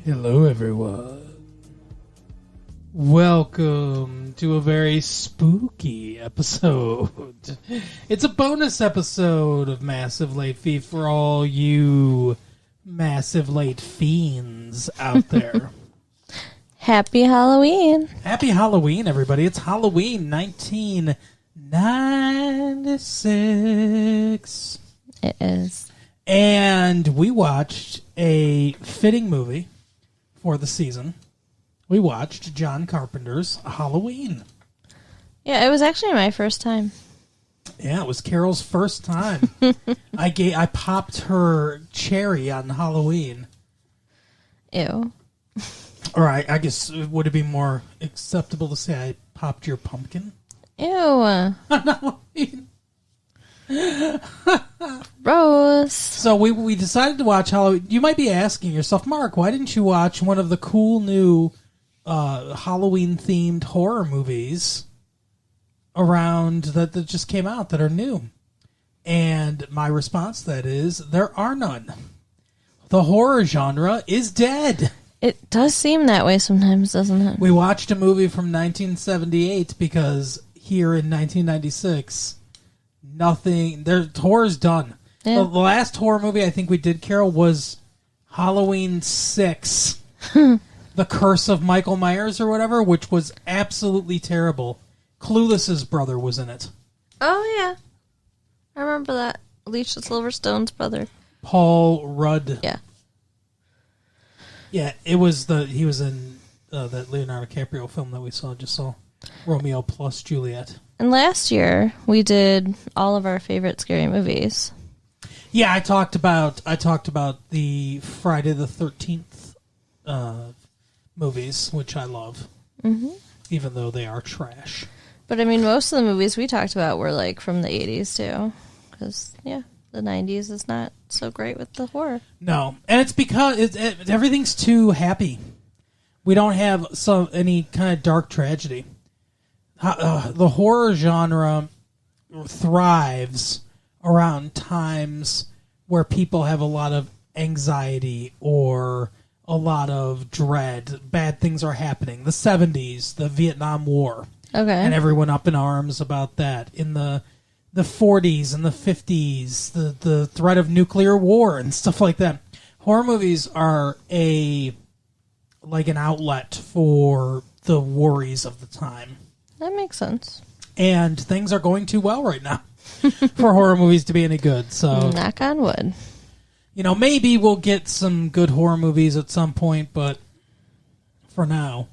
Hello, everyone. Welcome to a very spooky episode. It's a bonus episode of Massive Late Fee for all you massive late fiends out there. Happy Halloween. Happy Halloween, everybody. It's Halloween 1996. It is. And we watched a fitting movie for the season. We watched John Carpenter's Halloween. Yeah, it was actually my first time. Yeah, it was Carol's first time. I popped her cherry on Halloween. Ew. Or I guess would it be more acceptable to say I popped your pumpkin? Ew. On Halloween. Gross. So we decided to watch Halloween. You might be asking yourself, Mark, why didn't you watch one of the cool new Halloween-themed horror movies around that just came out that are new? And my response to that is, there are none. The horror genre is dead. It does seem that way sometimes, doesn't it? We watched a movie from 1978 because here in 1996, horror's done. Yeah. The last horror movie I think we did, Carol, was Halloween 6. The Curse of Michael Myers or whatever, which was absolutely terrible. Clueless's brother was in it. Oh, yeah. I remember that. Alicia Silverstone's brother. Paul Rudd. Yeah. Yeah, he was in that Leonardo DiCaprio film that we just saw. Romeo plus Juliet. And last year, we did all of our favorite scary movies. Yeah, I talked about the Friday the 13th movies, which I love, even though they are trash. But I mean, most of the movies we talked about were like from the 80s too. Because, yeah, the 90s is not so great with the horror. No, and it's because everything's too happy. We don't have any kind of dark tragedy. The horror genre thrives around times where people have a lot of anxiety or a lot of dread. Bad things are happening. The 70s, the Vietnam War. Okay. And everyone up in arms about that. In the 40s and the 50s, the threat of nuclear war and stuff like that. Horror movies are like an outlet for the worries of the time. That makes sense. And things are going too well right now for horror movies to be any good. So, knock on wood. Maybe we'll get some good horror movies at some point, but for now,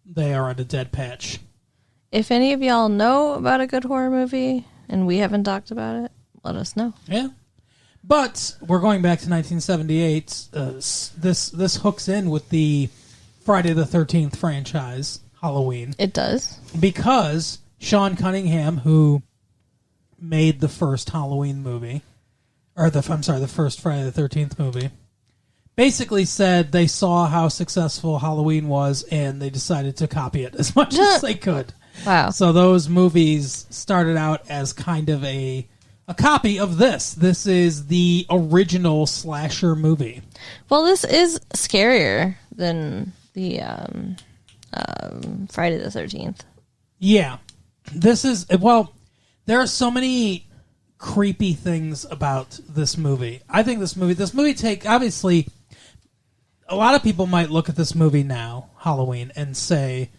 they are at a dead patch. If any of y'all know about a good horror movie and we haven't talked about it, let us know. Yeah. But we're going back to 1978. This hooks in with the Friday the 13th franchise, Halloween. It does. Because Sean Cunningham, who made the first Halloween movie, the first Friday the 13th movie, basically said they saw how successful Halloween was and they decided to copy it as much as they could. Wow. So those movies started out as kind of a copy of this. This is the original slasher movie. Well, this is scarier than the Friday the 13th. Yeah. This is, there are so many creepy things about this movie. I think this movie obviously, a lot of people might look at this movie now, Halloween, and say,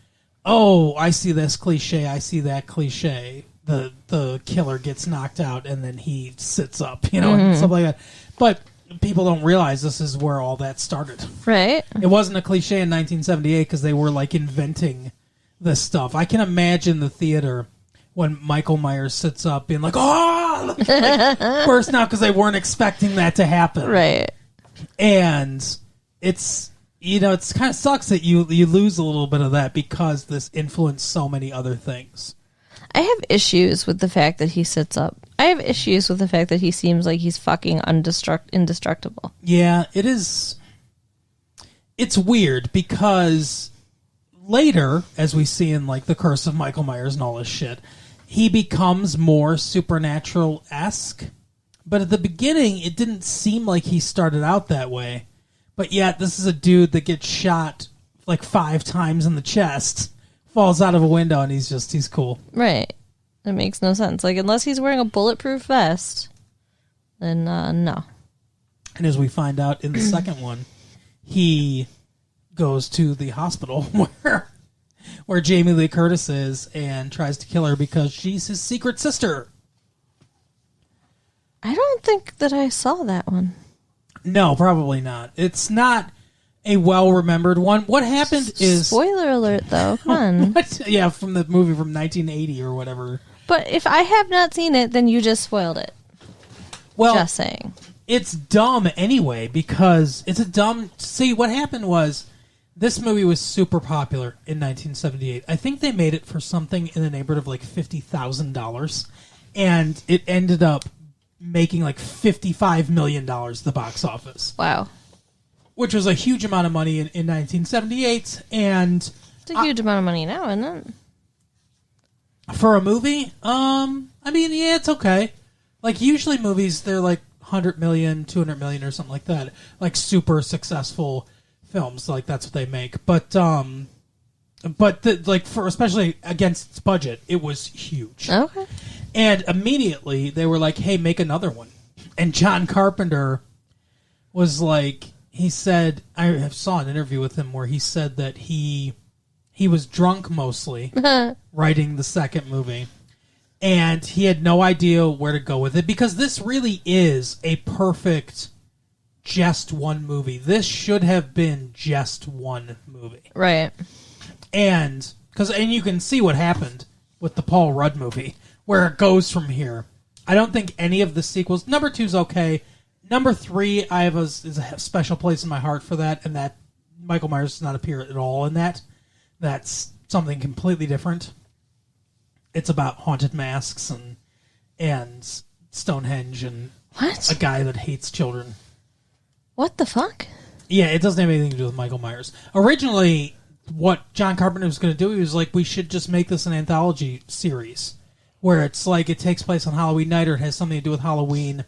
oh, I see this cliche, I see that cliche. The killer gets knocked out and then he sits up, and stuff like that. But people don't realize this is where all that started. Right. It wasn't a cliche in 1978 because they were like inventing this stuff. I can imagine the theater when Michael Myers sits up being like, oh, burst out because they weren't expecting that to happen. Right. And it's, it kind of sucks that you lose a little bit of that because this influenced so many other things. I have issues with the fact that he sits up. I have issues with the fact that he seems like he's fucking indestructible. Yeah, it is. It's weird because later, as we see in like The Curse of Michael Myers and all this shit, he becomes more supernatural-esque. But at the beginning, it didn't seem like he started out that way. But yet, this is a dude that gets shot like 5 times in the chest, falls out of a window, and he's cool. Right. It makes no sense. Like, unless he's wearing a bulletproof vest, then no. And as we find out in the second one, he goes to the hospital where Jamie Lee Curtis is and tries to kill her because she's his secret sister. I don't think that I saw that one. No, probably not. It's not a well-remembered one. What happened is... Spoiler alert, though. Come on. Yeah, from the movie from 1980 or whatever. But if I have not seen it, then you just spoiled it. Well, just saying. It's dumb anyway because it's a dumb... See, what happened was this movie was super popular in 1978. I think they made it for something in the neighborhood of like $50,000. And it ended up making like $55 million at the box office. Wow. Which was a huge amount of money in 1978. And it's a huge amount of money now, isn't it? For a movie? I mean, yeah, it's okay. Like, usually movies, they're like 100 million, 200 million or something like that. Like, super successful films. Like, that's what they make. But like, for especially against its budget, it was huge. Okay. And immediately, they were like, hey, make another one. And John Carpenter was like, he said, I saw an interview with him where he said that he was drunk mostly writing the second movie. And he had no idea where to go with it because this really is a perfect just one movie. This should have been just one movie. Right. And you can see what happened with the Paul Rudd movie, where it goes from here. I don't think any of the sequels... Number 2's okay. Number 3, I have is a special place in my heart for that, and that Michael Myers does not appear at all in that. That's something completely different. It's about haunted masks and Stonehenge and what? A guy that hates children. What the fuck? Yeah, it doesn't have anything to do with Michael Myers. Originally, what John Carpenter was going to do, he was like, we should just make this an anthology series where it's like it takes place on Halloween night or it has something to do with Halloween,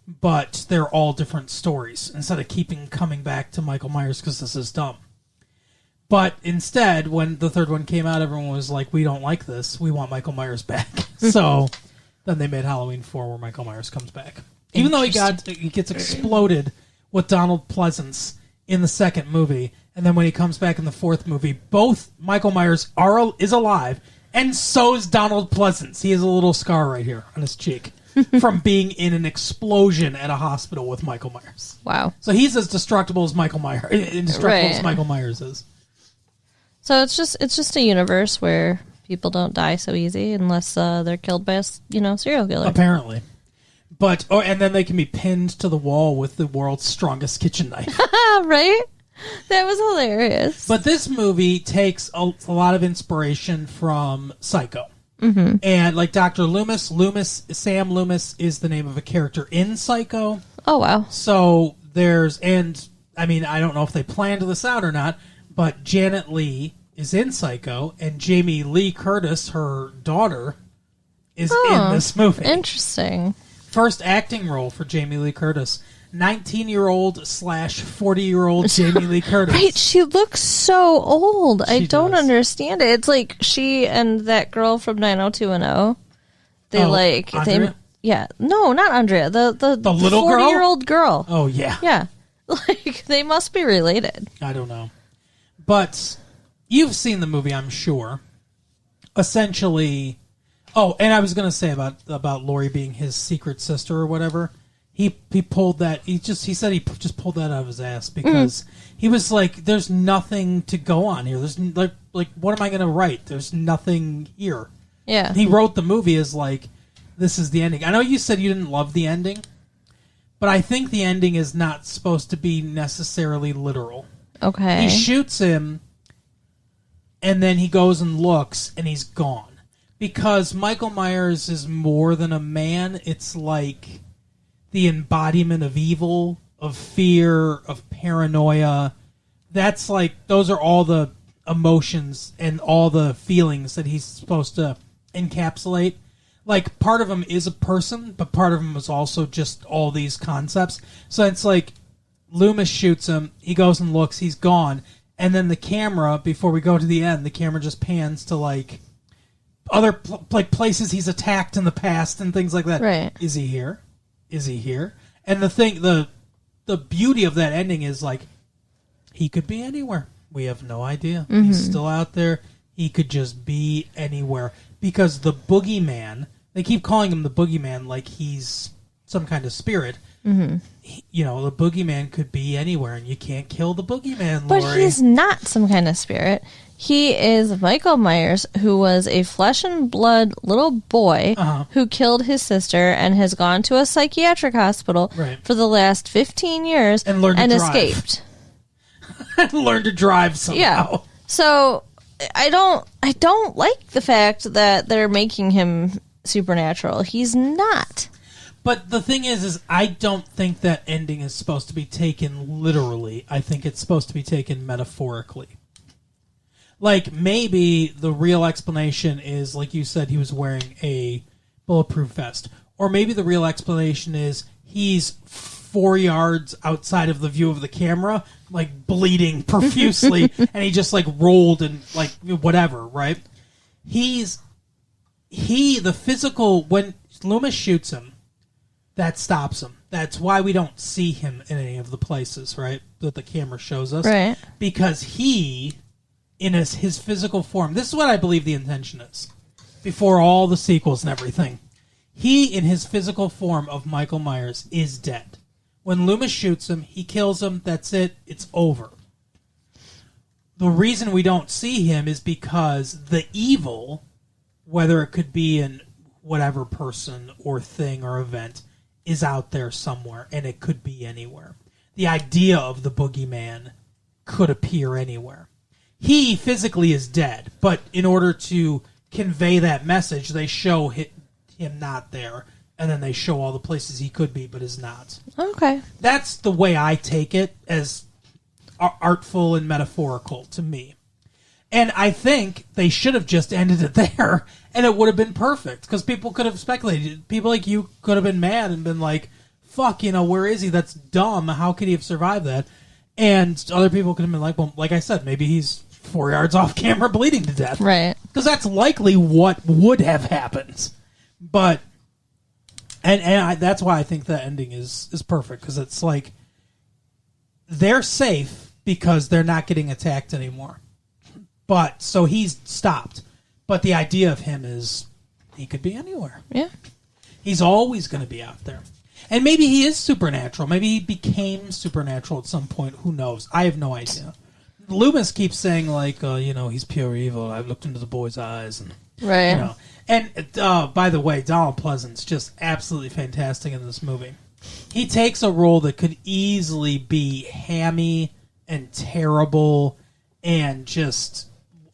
but they're all different stories instead of coming back to Michael Myers because this is dumb. But instead, when the third one came out, everyone was like, we don't like this. We want Michael Myers back. So then they made Halloween 4 where Michael Myers comes back. Even though he gets exploded with Donald Pleasance in the second movie, and then when he comes back in the fourth movie, both Michael Myers is alive, and so is Donald Pleasance. He has a little scar right here on his cheek from being in an explosion at a hospital with Michael Myers. Wow. So he's as destructible as Michael Myers, as Michael Myers is. So it's just a universe where people don't die so easy unless they're killed by a serial killer. Apparently. And then they can be pinned to the wall with the world's strongest kitchen knife. Right? That was hilarious. But this movie takes a lot of inspiration from Psycho. Mm-hmm. And like Dr. Sam Loomis is the name of a character in Psycho. Oh, wow. So I don't know if they planned this out or not, but Janet Leigh is in Psycho, and Jamie Lee Curtis, her daughter, is in this movie. Interesting. First acting role for Jamie Lee Curtis. 19-year-old / 40-year-old Jamie Lee Curtis. Right, she looks so old. I don't does. understand it. It's like she and that girl from 90210. Andrea? No, not Andrea. The little 40-year-old girl. Oh, yeah. Yeah. Like, they must be related. I don't know. But you've seen the movie, I'm sure. Essentially... Oh, and I was going to say about Laurie being his secret sister or whatever. He pulled that. He said he just pulled that out of his ass because he was like, "There's nothing to go on here. There's like what am I going to write? There's nothing here." Yeah. He wrote the movie as like, "This is the ending." I know you said you didn't love the ending, but I think the ending is not supposed to be necessarily literal. Okay. He shoots him, and then he goes and looks, and he's gone. Because Michael Myers is more than a man. It's like the embodiment of evil, of fear, of paranoia. That's like, those are all the emotions and all the feelings that he's supposed to encapsulate. Like, part of him is a person, but part of him is also just all these concepts. So it's like, Loomis shoots him. He goes and looks. He's gone. And then the camera, before we go to the end, the camera just pans to like other places he's attacked in the past and things like that. Right. Is he here? Is he here? And the beauty of that ending is like he could be anywhere. We have no idea. Mm-hmm. He's still out there. He could just be anywhere because the boogeyman. They keep calling him the boogeyman like he's some kind of spirit. Mm-hmm. The boogeyman could be anywhere, and you can't kill the boogeyman, Lori. But he's not some kind of spirit. He is Michael Myers, who was a flesh and blood little boy who killed his sister and has gone to a psychiatric hospital for the last 15 years and escaped. And learned to drive somehow. Yeah. So I don't like the fact that they're making him supernatural. He's not. But the thing is I don't think that ending is supposed to be taken literally. I think it's supposed to be taken metaphorically. Like, maybe the real explanation is, like you said, he was wearing a bulletproof vest. Or maybe the real explanation is he's 4 yards outside of the view of the camera, like, bleeding profusely, and he just, like, rolled and, like, whatever, right? The physical, when Loomis shoots him, that stops him. That's why we don't see him in any of the places, right, that the camera shows us. Right. Because he, in his physical form, this is what I believe the intention is, before all the sequels and everything. He, in his physical form of Michael Myers, is dead. When Loomis shoots him, he kills him, that's it, it's over. The reason we don't see him is because the evil, whether it could be in whatever person or thing or event, is out there somewhere, and it could be anywhere. The idea of the boogeyman could appear anywhere. He physically is dead, but in order to convey that message, they show him not there, and then they show all the places he could be, but is not. Okay. That's the way I take it, as artful and metaphorical to me. And I think they should have just ended it there, and it would have been perfect, because people could have speculated. People like you could have been mad and been like, fuck, where is he? That's dumb. How could he have survived that? And other people could have been like, well, like I said, maybe he's 4 yards off camera bleeding to death. Right. Because that's likely what would have happened. But, that's why I think that ending is perfect, because it's like, they're safe because they're not getting attacked anymore. But, so he's stopped. But the idea of him is he could be anywhere. Yeah. He's always going to be out there. And maybe he is supernatural. Maybe he became supernatural at some point. Who knows? I have no idea. Loomis keeps saying, like, he's pure evil. I've looked into the boy's eyes. And, right. And, by the way, Donald Pleasant's just absolutely fantastic in this movie. He takes a role that could easily be hammy and terrible and just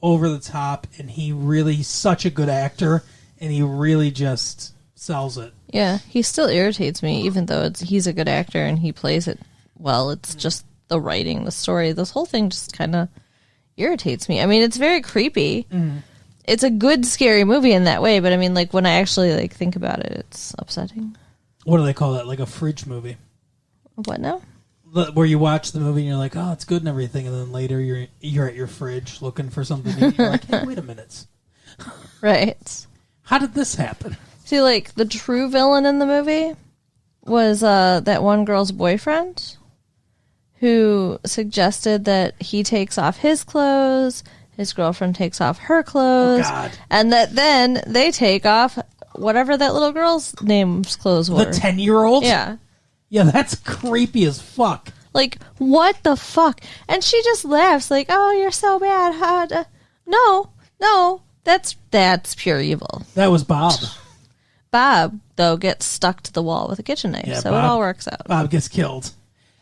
over the top, and he's such a good actor, and he really just sells it. Yeah, he still irritates me, even though he's a good actor and he plays it well. It's just the writing, the story, this whole thing just kind of irritates me. I mean, it's very creepy. Mm. It's a good, scary movie in that way, but I mean, like, when I actually think about it, it's upsetting. What do they call that? Like a fridge movie? What now? Where you watch the movie and you're like, oh, it's good and everything, and then later you're at your fridge looking for something to eat. You're like, hey, wait a minute. Right. How did this happen? See, like, the true villain in the movie was that one girl's boyfriend who suggested that he takes off his clothes, his girlfriend takes off her clothes, and that then they take off whatever that little girl's name's clothes were. The 10-year-old? Yeah. Yeah, that's creepy as fuck. Like, what the fuck? And she just laughs like, oh, you're so bad. No, that's pure evil. That was Bob. Bob, though, gets stuck to the wall with a kitchen knife, so it all works out. Bob gets killed.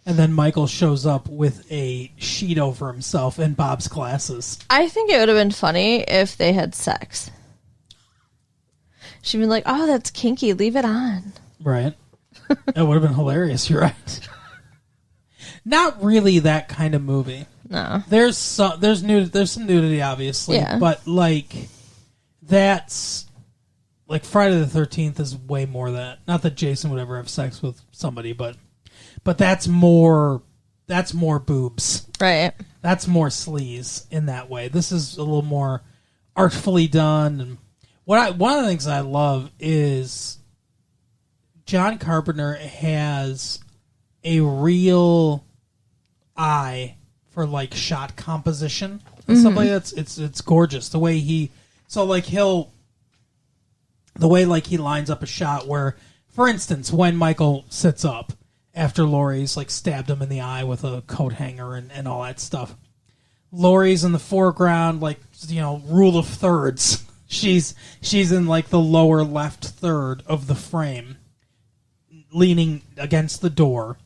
And then Michael shows up with a sheet over himself and Bob's glasses. I think it would have been funny if they had sex. She'd be like, oh, that's kinky, leave it on. Right. It would have been hilarious, you're right. Not really that kind of movie. No. There's some nudity, obviously. Yeah. But, like, that's... Like, Friday the 13th is way more that. Not that Jason would ever have sex with somebody, but that's more that's more boobs. Right. That's more sleaze in that way. This is a little more artfully done. And one of the things I love is John Carpenter has a real eye for like shot composition and stuff like that. It's gorgeous the way he lines up a shot where, for instance, when Michael sits up after Laurie's like stabbed him in the eye with a coat hanger and all that stuff. Laurie's in the foreground, like, rule of thirds. She's in like the lower left third of the frame, leaning against the door,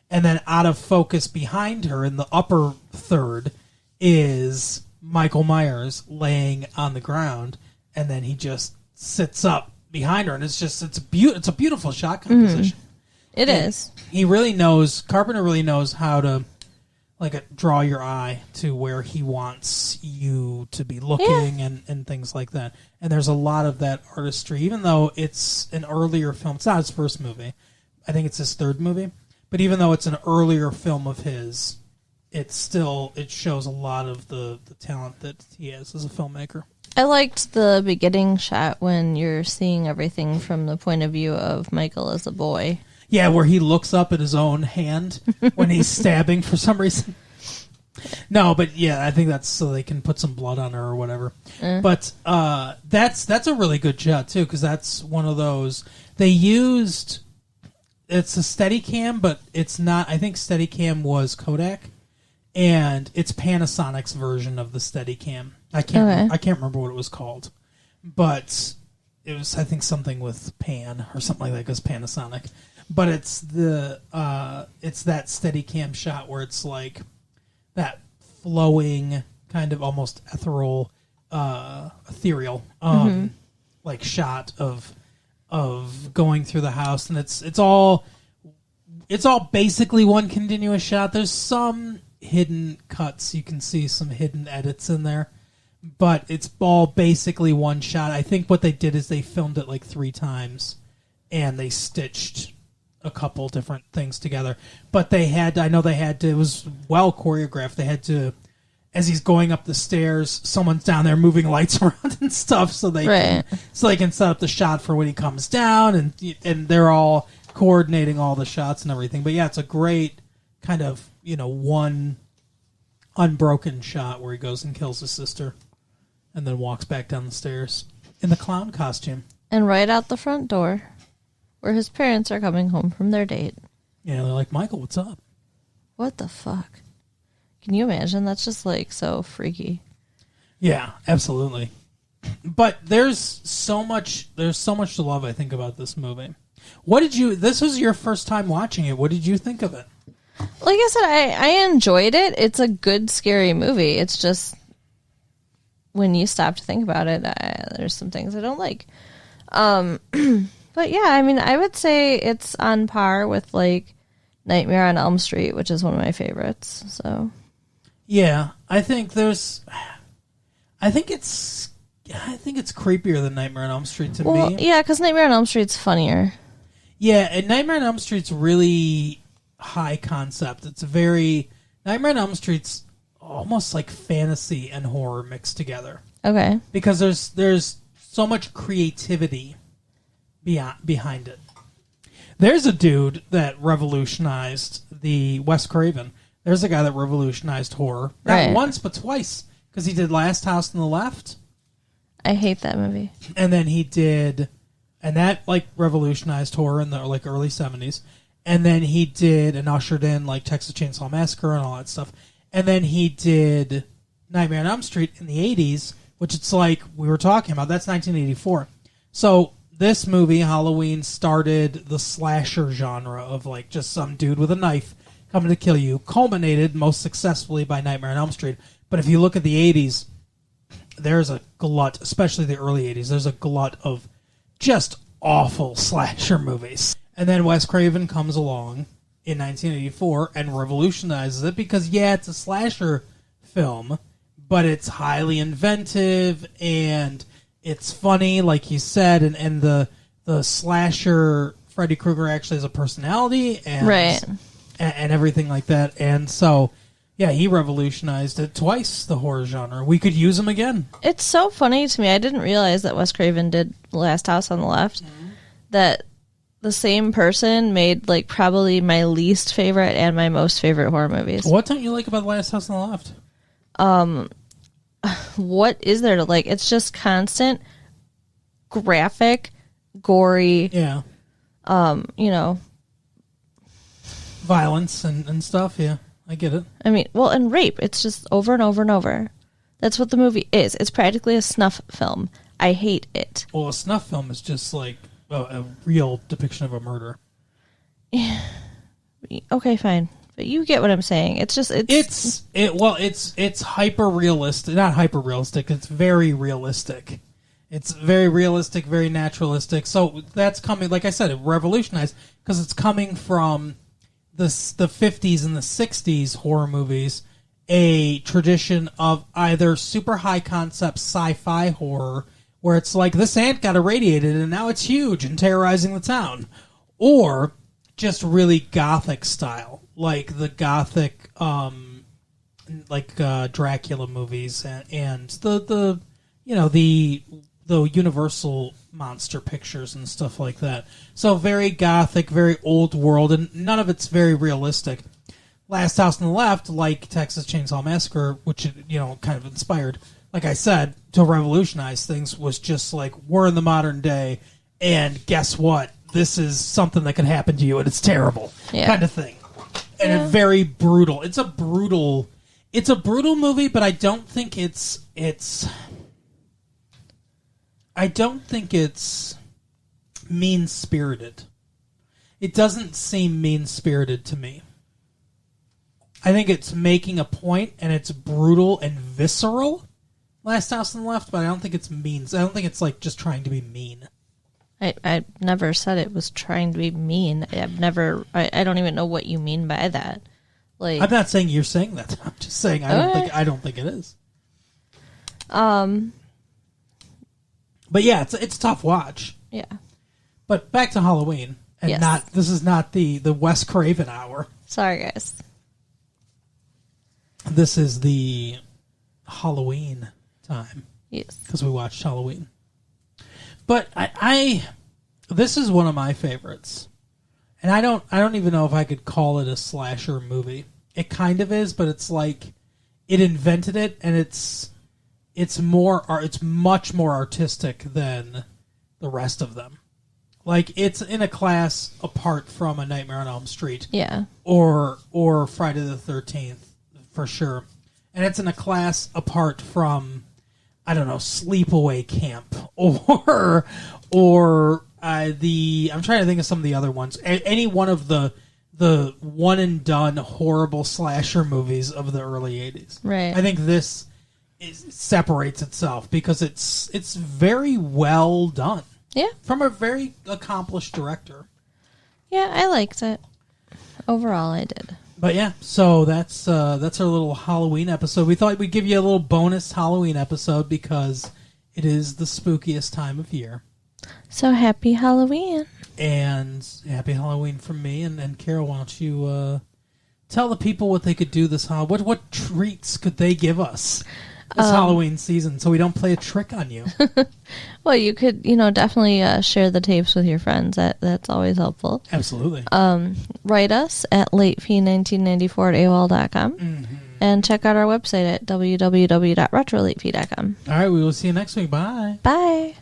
and then out of focus behind her in the upper third is Michael Myers laying on the ground, and then he just sits up behind her, and it's a beautiful shot composition. It is. Carpenter really knows how to draw your eye to where he wants you to be looking and things like that. And there's a lot of that artistry, even though it's an earlier film. It's not his first movie. I think it's his third movie. But even though it's an earlier film of his, it shows a lot of the talent that he has as a filmmaker. I liked the beginning shot when you're seeing everything from the point of view of Michael as a boy. Yeah, where he looks up at his own hand when he's stabbing for some reason. No, but yeah, I think that's so they can put some blood on her or whatever. But that's a really good shot too, because that's one of those they used. It's a Steadicam, but it's not. I think Steadicam was Kodak, and it's Panasonic's version of the Steadicam. I can't remember what it was called, but it was, I think, something with Pan or something like that, because Panasonic. But it's that Steadicam shot where it's like that flowing kind of almost ethereal, like shot of going through the house, and it's all basically one continuous shot. There's some hidden cuts, you can see some hidden edits in there, but it's all basically one shot. I think what they did is they filmed it like 3 times, and they stitched a couple different things together. But it was well choreographed. They had to, as he's going up the stairs, someone's down there moving lights around and stuff, so they can set up the shot for when he comes down, and they're all coordinating all the shots and everything. But yeah, it's a great kind of one unbroken shot where he goes and kills his sister, and then walks back down the stairs in the clown costume, and right out the front door, where his parents are coming home from their date. Yeah, they're like, Michael, what's up? What the fuck? Can you imagine? That's just like so freaky. Yeah, absolutely. But there's so much to love, I think, about this movie. This was your first time watching it. What did you think of it? Like I said, I enjoyed it. It's a good, scary movie. It's just, when you stop to think about it, there's some things I don't like. But yeah, I mean, I would say it's on par with like Nightmare on Elm Street, which is one of my favorites. So, yeah, I think it's creepier than Nightmare on Elm Street to me. Yeah, because Nightmare on Elm Street's funnier. Yeah, and Nightmare on Elm Street's really high concept. Nightmare on Elm Street's almost like fantasy and horror mixed together. Okay, because there's so much creativity behind it. There's a dude that revolutionized the Wes Craven. There's a guy that revolutionized horror. Not once, but twice. Because he did Last House on the Left. I hate that movie. And then and that like revolutionized horror in the like early 70s. And then he did and ushered in like Texas Chainsaw Massacre and all that stuff. And then he did Nightmare on Elm Street in the 80s, which it's like we were talking about. That's 1984. So this movie, Halloween, started the slasher genre of like just some dude with a knife coming to kill you, culminated most successfully by Nightmare on Elm Street. But if you look at the 80s, there's a glut, especially the early 80s, there's a glut of just awful slasher movies. And then Wes Craven comes along in 1984 and revolutionizes it because, yeah, it's a slasher film, but it's highly inventive and it's funny, like you said, and the slasher Freddy Krueger actually has a personality, and and everything like that. And so, yeah, he revolutionized it twice, the horror genre. We could use him again. It's so funny to me. I didn't realize that Wes Craven did Last House on the Left. That the same person made like probably my least favorite and my most favorite horror movies. What don't you like about Last House on the Left? What is there to like? It's just constant, graphic, gory. Yeah. Violence and stuff. Yeah, I get it. I mean, well, and rape. It's just over and over and over. That's what the movie is. It's practically a snuff film. I hate it. Well, a snuff film is just like a real depiction of a murder. Okay, fine. But you get what I'm saying. It's just it's hyper realistic. Not hyper realistic. It's very realistic. It's very realistic, very naturalistic. So that's coming. Like I said, it revolutionized because it's coming from the 50s and the 60s horror movies, a tradition of either super high concept sci-fi horror where it's like this ant got irradiated and now it's huge and terrorizing the town, or just really gothic style, like the gothic, Dracula movies and the Universal monster pictures and stuff like that. So very gothic, very old world, and none of it's very realistic. Last House on the Left, like Texas Chainsaw Massacre, which kind of inspired, like I said, to revolutionize things, was just like, we're in the modern day, and guess what? This is something that can happen to you, and it's terrible, kind of thing. And it's very brutal. It's a brutal movie, but I don't think it's mean-spirited. It doesn't seem mean-spirited to me. I think it's making a point, and it's brutal and visceral, Last House on the Left, but I don't think it's mean. I don't think it's like just trying to be mean. I never said it was trying to be mean. I don't even know what you mean by that. Like, I'm not saying you're saying that. I'm just saying I don't think it is. But yeah, it's a tough watch. Yeah. But back to Halloween, and this is not the Wes Craven hour. Sorry, guys. This is the Halloween time. Yes. Because we watched Halloween. But this is one of my favorites. And I don't even know if I could call it a slasher movie. It kind of is, but it's like it invented it, and it's much more artistic than the rest of them. Like, it's in a class apart from A Nightmare on Elm Street. Yeah. Or Friday the 13th, for sure. And it's in a class apart from, I don't know, Sleepaway Camp or I'm trying to think of some of the other ones. Any one of the one and done horrible slasher movies of the early 80s. Right. I think this separates itself because it's very well done. Yeah. From a very accomplished director. Yeah, I liked it. Overall, I did. But yeah, so that's our little Halloween episode. We thought we'd give you a little bonus Halloween episode because it is the spookiest time of year. So happy Halloween. And happy Halloween from me. And Carol, why don't you tell the people what they could do this Halloween? What treats could they give us this Halloween season so we don't play a trick on you? Well, you could, definitely share the tapes with your friends. That's always helpful. Absolutely. Write us at latefee1994@AOL.com and check out our website at www.retrolatefee.com. All right, we will see you next week. Bye. Bye.